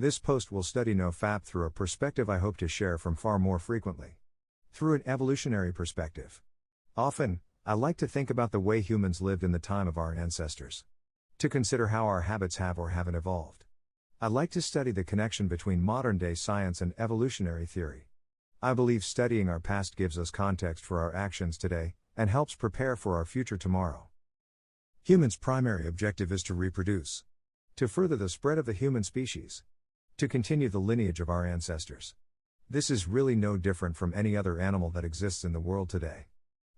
This post will study NoFap through a perspective I hope to share from far more frequently. Through an evolutionary perspective. Often, I like to think about the way humans lived in the time of our ancestors. To consider how our habits have or haven't evolved. I like to study the connection between modern-day science and evolutionary theory. I believe studying our past gives us context for our actions today, and helps prepare for our future tomorrow. Humans' primary objective is to reproduce. To further the spread of the human species. To continue the lineage of our ancestors. This is really no different from any other animal that exists in the world today.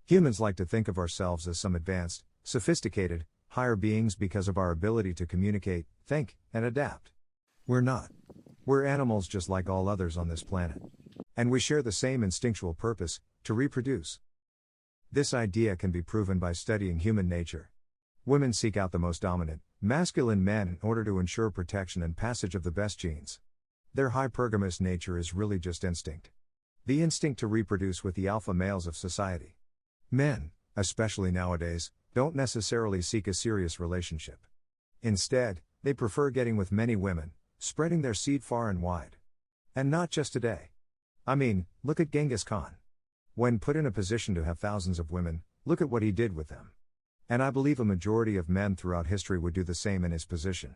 Humans like to think of ourselves as some advanced, sophisticated, higher beings because of our ability to communicate, think, and adapt. We're not. We're animals just like all others on this planet. And we share the same instinctual purpose, to reproduce. This idea can be proven by studying human nature. Women seek out the most dominant, masculine men in order to ensure protection and passage of the best genes. Their hypergamous nature is really just instinct. The instinct to reproduce with the alpha males of society. Men, especially nowadays, don't necessarily seek a serious relationship. Instead, they prefer getting with many women, spreading their seed far and wide. And not just today. I mean, look at Genghis Khan. When put in a position to have thousands of women, look at what he did with them. And I believe a majority of men throughout history would do the same in his position.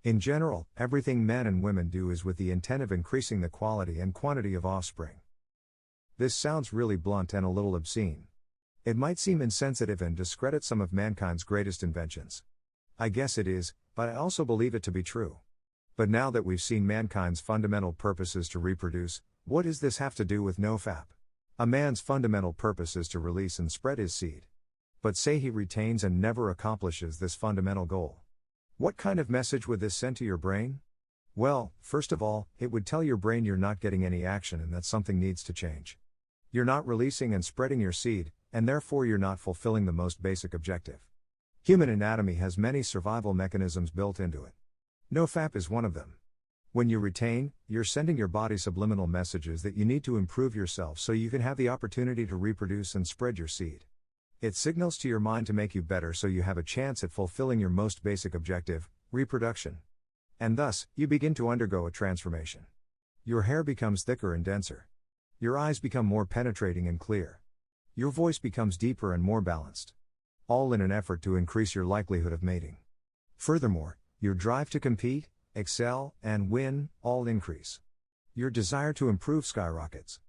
In general, everything men and women do is with the intent of increasing the quality and quantity of offspring. This sounds really blunt and a little obscene. It might seem insensitive and discredit some of mankind's greatest inventions. I guess it is, but I also believe it to be true. But now that we've seen mankind's fundamental purposes to reproduce, what does this have to do with NoFap? A man's fundamental purpose is to release and spread his seed. But say he retains and never accomplishes this fundamental goal. What kind of message would this send to your brain? Well, first of all, it would tell your brain you're not getting any action and that something needs to change. You're not releasing and spreading your seed, and therefore you're not fulfilling the most basic objective. Human anatomy has many survival mechanisms built into it. NoFap is one of them. When you retain, you're sending your body subliminal messages that you need to improve yourself so you can have the opportunity to reproduce and spread your seed. It signals to your mind to make you better so you have a chance at fulfilling your most basic objective, reproduction. And thus, you begin to undergo a transformation. Your hair becomes thicker and denser. Your eyes become more penetrating and clear. Your voice becomes deeper and more balanced. All in an effort to increase your likelihood of mating. Furthermore, your drive to compete, excel, and win, all increase. Your desire to improve skyrockets.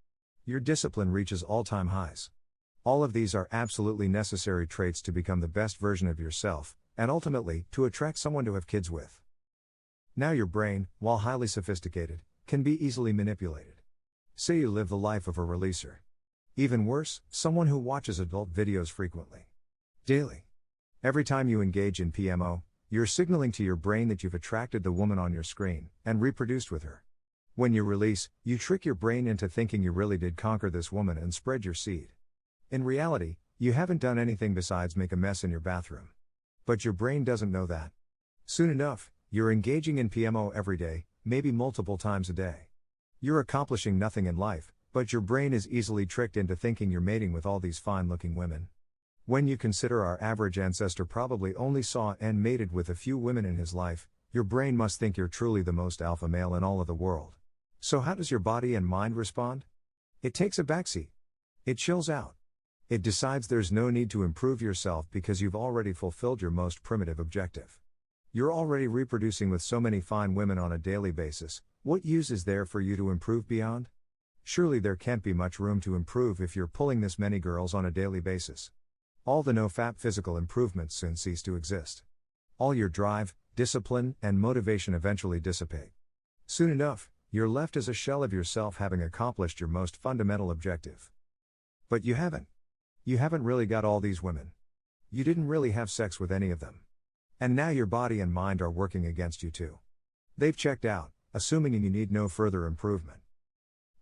Your discipline reaches all-time highs. All of these are absolutely necessary traits to become the best version of yourself, and ultimately, to attract someone to have kids with. Now your brain, while highly sophisticated, can be easily manipulated. Say you live the life of a releaser. Even worse, someone who watches adult videos frequently. Daily. Every time you engage in PMO, you're signaling to your brain that you've attracted the woman on your screen, and reproduced with her. When you release, you trick your brain into thinking you really did conquer this woman and spread your seed. In reality, you haven't done anything besides make a mess in your bathroom. But your brain doesn't know that. Soon enough, you're engaging in PMO every day, maybe multiple times a day. You're accomplishing nothing in life, but your brain is easily tricked into thinking you're mating with all these fine-looking women. When you consider our average ancestor probably only saw and mated with a few women in his life, your brain must think you're truly the most alpha male in all of the world. So how does your body and mind respond? It takes a backseat. It chills out. It decides there's no need to improve yourself because you've already fulfilled your most primitive objective. You're already reproducing with so many fine women on a daily basis, what use is there for you to improve beyond? Surely there can't be much room to improve if you're pulling this many girls on a daily basis. All the NoFap physical improvements soon cease to exist. All your drive, discipline, and motivation eventually dissipate. Soon enough, you're left as a shell of yourself having accomplished your most fundamental objective. But you haven't. You haven't really got all these women. You didn't really have sex with any of them. And now your body and mind are working against you too. They've checked out, assuming you need no further improvement.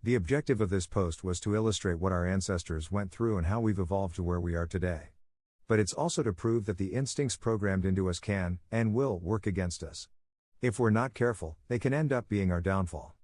The objective of this post was to illustrate what our ancestors went through and how we've evolved to where we are today. But it's also to prove that the instincts programmed into us can, and will, work against us. If we're not careful, they can end up being our downfall.